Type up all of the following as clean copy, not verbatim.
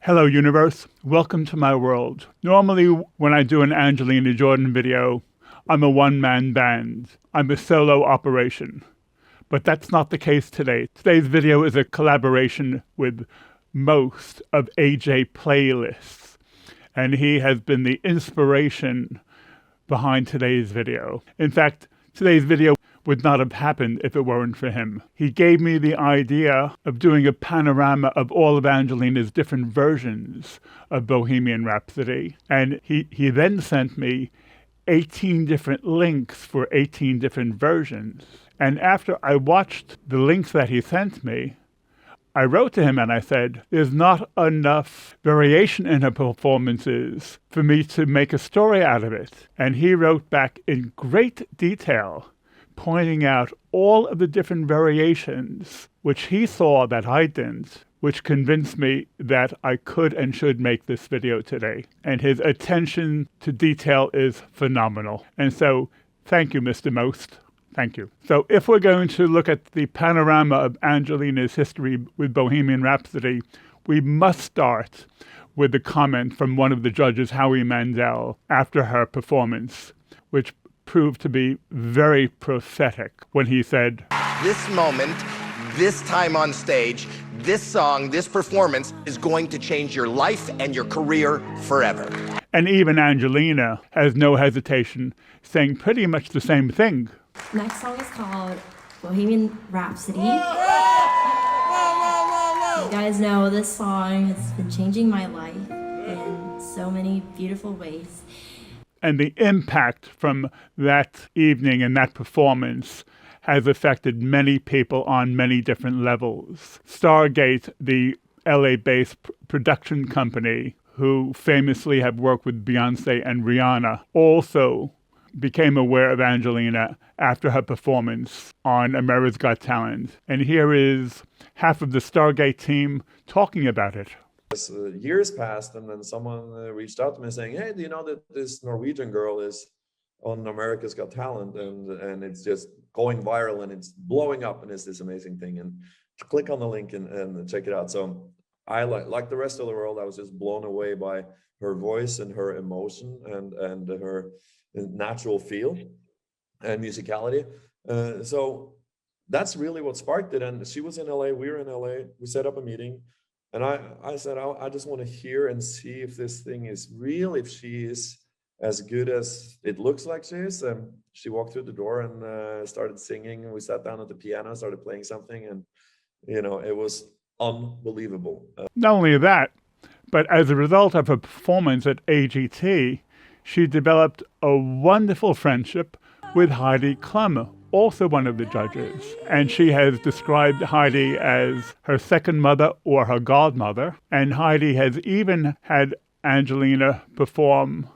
Hello, universe. Welcome to my world. Normally, when I do an Angelina Jordan video, I'm a one-man band. I'm a solo operation. But that's not the case today. Today's video is a collaboration with most of AJ Playlists, and he has been the inspiration behind today's video. In fact, today's video would not have happened if it weren't for him. He gave me the idea of doing a panorama of all of Angelina's different versions of Bohemian Rhapsody. And he then sent me 18 different links for 18 different versions. And after I watched the links that he sent me, I wrote to him and I said, there's not enough variation in her performances for me to make a story out of it. And he wrote back in great detail, pointing out all of the different variations which he saw that I didn't, which convinced me that I could and should make this video today. And his attention to detail is phenomenal. And so, thank you, Mr. Most. Thank you. So if we're going to look at the panorama of Angelina's history with Bohemian Rhapsody, we must start with the comment from one of the judges, Howie Mandel, after her performance, which proved to be very prophetic when he said, "This moment, this time on stage, this song, this performance is going to change your life and your career forever." And even Angelina has no hesitation, saying pretty much the same thing. Next song is called Bohemian Rhapsody. You guys know this song has been changing my life in so many beautiful ways. And the impact from that evening and that performance has affected many people on many different levels. Stargate, the LA-based production company who famously have worked with Beyonce and Rihanna, also became aware of Angelina after her performance on America's Got Talent. And here is half of the Stargate team talking about it. Years passed, and then someone reached out to me saying, "Hey, do you know that this Norwegian girl is on America's Got Talent, and it's just going viral and it's blowing up and it's this amazing thing, and click on the link and check it out." So I like the rest of the world, I was just blown away by her voice and her emotion and her natural feel and musicality. So that's really what sparked it. And she was in LA, we were in LA, we set up a meeting. And I said, I just want to hear and see if this thing is real, if she is as good as it looks like she is. And she walked through the door and started singing. And we sat down at the piano, started playing something. And, it was unbelievable. Not only that, but as a result of her performance at AGT, she developed a wonderful friendship with Heidi Klum, also one of the judges. And she has described Heidi as her second mother or her godmother. And Heidi has even had Angelina perform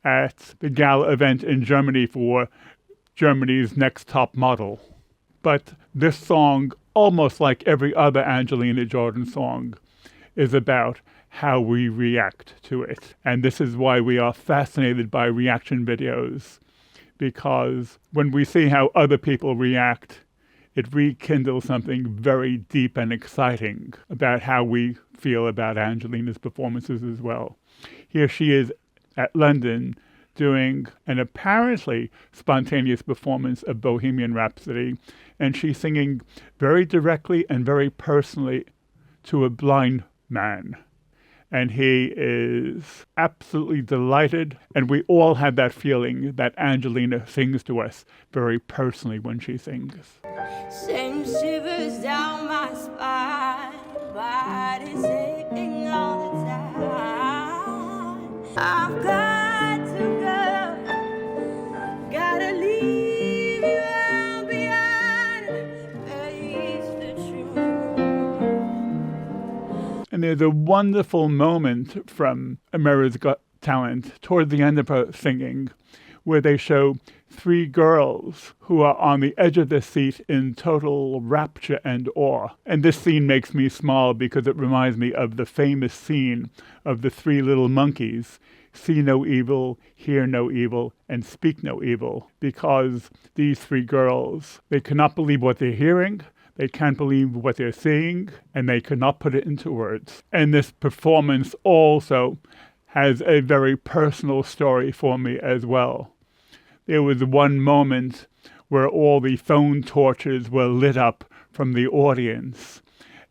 at the gala event in Germany for Germany's Next Top Model. But this song, almost like every other Angelina Jordan song, is about how we react to it. And this is why we are fascinated by reaction videos, because when we see how other people react, it rekindles something very deep and exciting about how we feel about Angelina's performances as well. Here she is at London doing an apparently spontaneous performance of Bohemian Rhapsody, and she's singing very directly and very personally to a blind man. And he is absolutely delighted. And we all have that feeling that Angelina sings to us very personally when she sings. Send shivers down my spine, body's aching all the time. I've got to go, gotta leave you out behind, face the truth. And there's a wonderful moment from America's Got Talent toward the end of her singing where they show three girls who are on the edge of their seat in total rapture and awe. And this scene makes me smile because it reminds me of the famous scene of the three little monkeys, see no evil, hear no evil, and speak no evil. Because these three girls, they cannot believe what they're hearing, They can't believe what they're seeing, and they cannot put it into words. And this performance also has a very personal story for me as well. There was one moment where all the phone torches were lit up from the audience.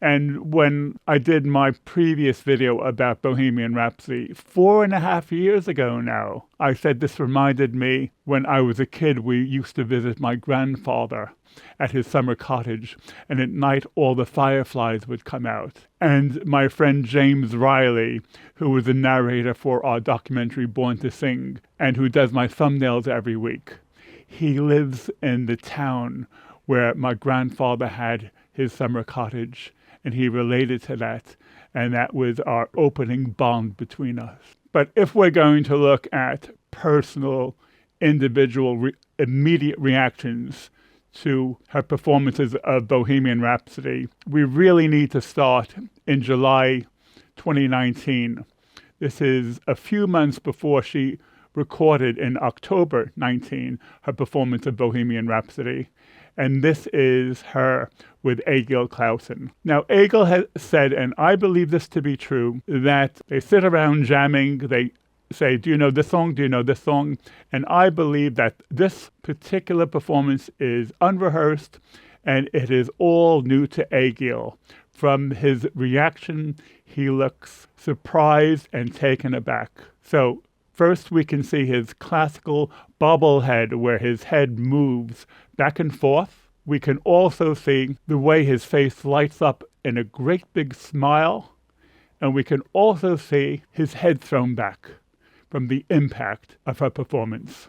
And when I did my previous video about Bohemian Rhapsody 4.5 years ago now, I said this reminded me when I was a kid, we used to visit my grandfather at his summer cottage, and at night all the fireflies would come out. And my friend James Riley, who was the narrator for our documentary Born to Sing, and who does my thumbnails every week, he lives in the town where my grandfather had his summer cottage, and he related to that, and that was our opening bond between us. But if we're going to look at personal, individual, immediate reactions to her performances of Bohemian Rhapsody, we really need to start in July 2019. This is a few months before she recorded in October 19 her performance of Bohemian Rhapsody. And this is her with Egil Clausen. Now, Egil has said, and I believe this to be true, that they sit around jamming, they say, do you know this song? Do you know this song? And I believe that this particular performance is unrehearsed, and it is all new to Egil. From his reaction, he looks surprised and taken aback. So first, we can see his classical bobblehead where his head moves back and forth. We can also see the way his face lights up in a great big smile. And we can also see his head thrown back from the impact of her performance.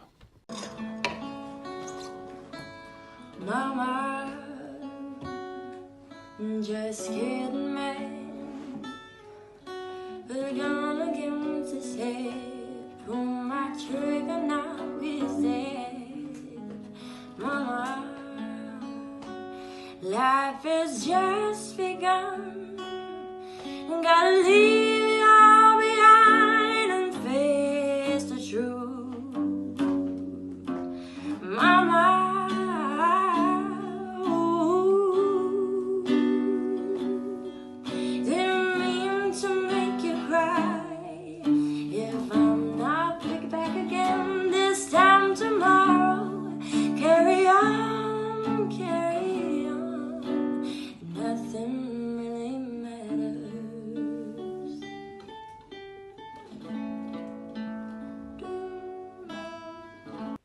Mama, just kidding, man. We're gonna give him to say. Pull my trigger, now he's dead. Mama, life has just begun. Gotta leave it all behind and face the truth. Mama, ooh, didn't mean to make you cry. If I'm not pick back again this time tomorrow, carry on, nothing really matters.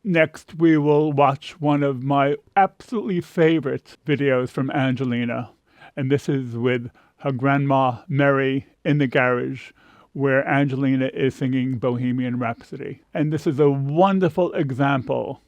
Next, we will watch one of my absolutely favorite videos from Angelina, and this is with her grandma Mary in the garage, where Angelina is singing Bohemian Rhapsody. And this is a wonderful example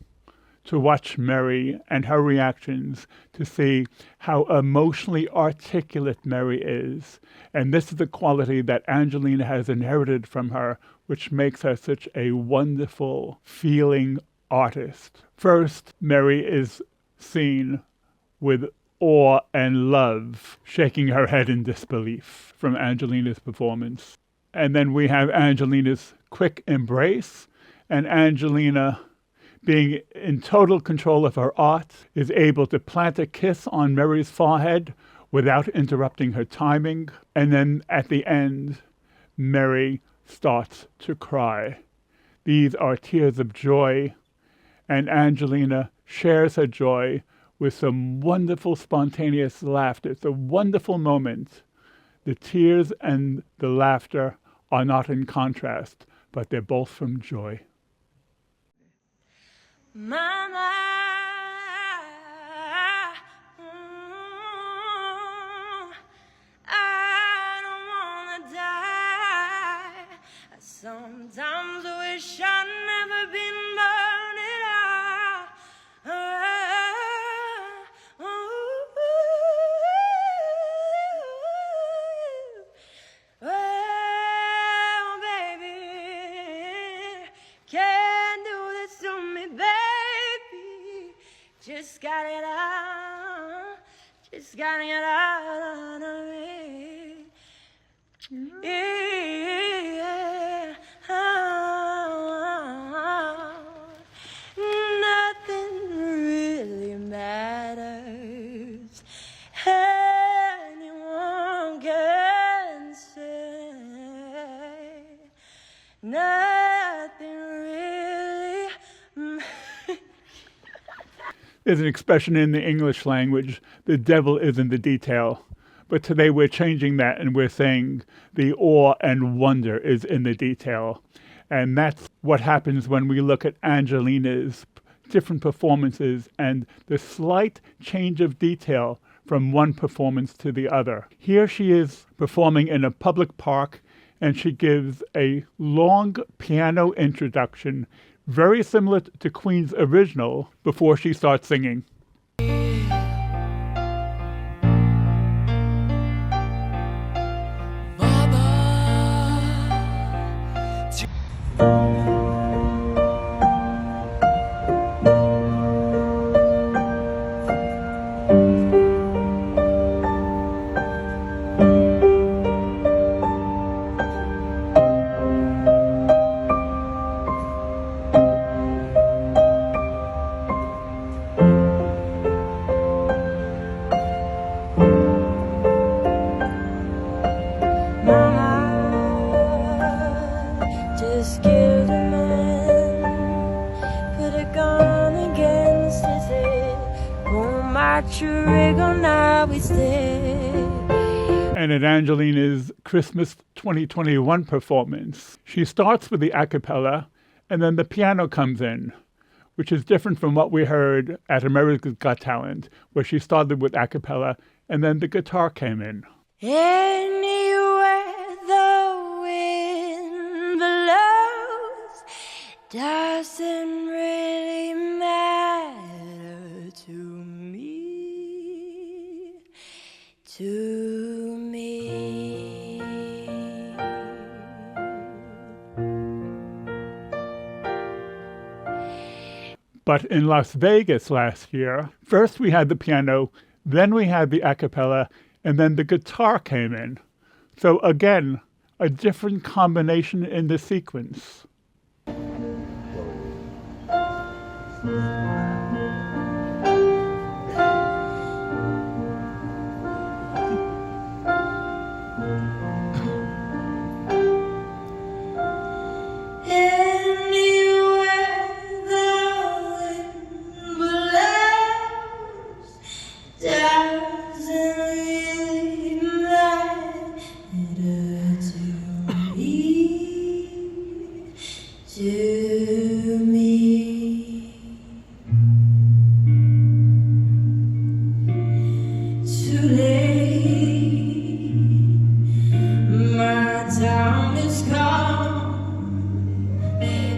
to watch Mary and her reactions, to see how emotionally articulate Mary is. And this is the quality that Angelina has inherited from her, which makes her such a wonderful feeling artist. First, Mary is seen with awe and love, shaking her head in disbelief from Angelina's performance. And then we have Angelina's quick embrace, and Angelina, being in total control of her art, is able to plant a kiss on Mary's forehead without interrupting her timing. And then at the end, Mary starts to cry. These are tears of joy, and Angelina shares her joy with some wonderful spontaneous laughter. It's a wonderful moment. The tears and the laughter are not in contrast, but they're both from joy. Mama, I don't wanna die. I sometimes wish I'd never been born at all. Well, baby, can't do this to me, baby. Just got it out, just got it out of me. Yeah, nothing really matters. nothing really. There's an expression in the English language, the devil is in the detail. But today we're changing that and we're saying the awe and wonder is in the detail. And that's what happens when we look at Angelina's different performances and the slight change of detail from one performance to the other. Here she is performing in a public park and she gives a long piano introduction, very similar to Queen's original, before she starts singing. Mama, just give the man, put a gun against his head, pull my trigger, now he's dead. And at Angelina's Christmas 2021 performance, she starts with the a cappella and then the piano comes in, which is different from what we heard at America's Got Talent, where she started with a cappella and then the guitar came in. Anywhere the wind blows doesn't really matter to me, to me. But in Las Vegas last year, first we had the piano, then we had the a cappella, and then the guitar came in. So again, a different combination in the sequence. Anywhere the wind blows doesn't really matter to me, to me. Too late, my time is gone.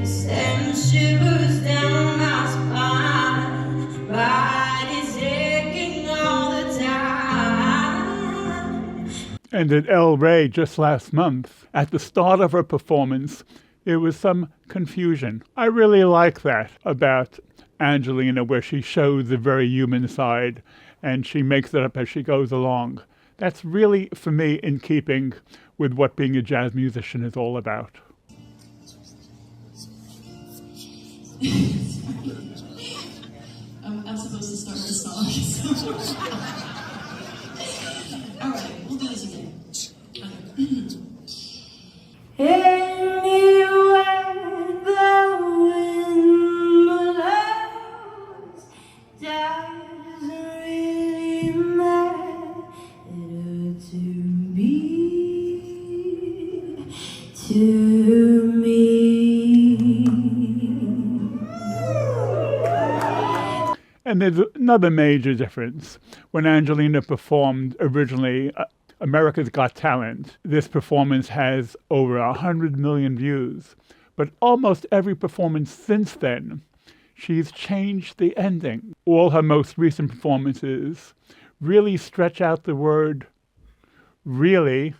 Send shivers down my spine, body's aching all the time. And at El Rey just last month, at the start of her performance, there was some confusion. I really like that about Angelina, where she shows the very human side and she makes it up as she goes along. That's really, for me, in keeping with what being a jazz musician is all about. I'm supposed to start the song. All right, we'll do this again. Anywhere the wind blows doesn't really matter to me, to me. And there's another major difference. When Angelina performed originally America's Got Talent, this performance has over 100 million views. But almost every performance since then, she's changed the ending. All her most recent performances really stretch out the word really,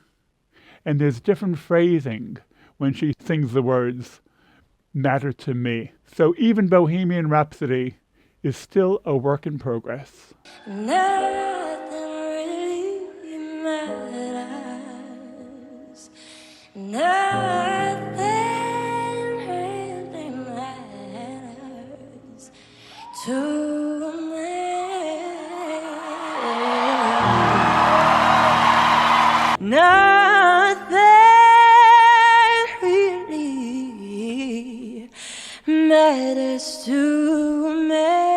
and there's different phrasing when she sings the words matter to me. So even Bohemian Rhapsody is still a work in progress. Nothing really matters. Nothing really matters to me. Nothing really this to me.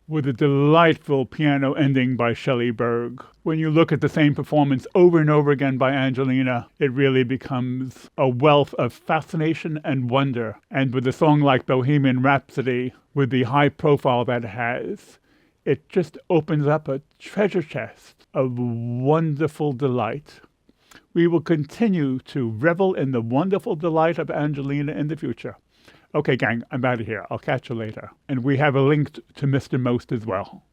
With a delightful piano ending by Shelley Berg. When you look at the same performance over and over again by Angelina, it really becomes a wealth of fascination and wonder. And with a song like Bohemian Rhapsody, with the high profile that it has, it just opens up a treasure chest of wonderful delight. We will continue to revel in the wonderful delight of Angelina in the future. Okay, gang, I'm out of here. I'll catch you later. And we have a link to Mr. Most as well.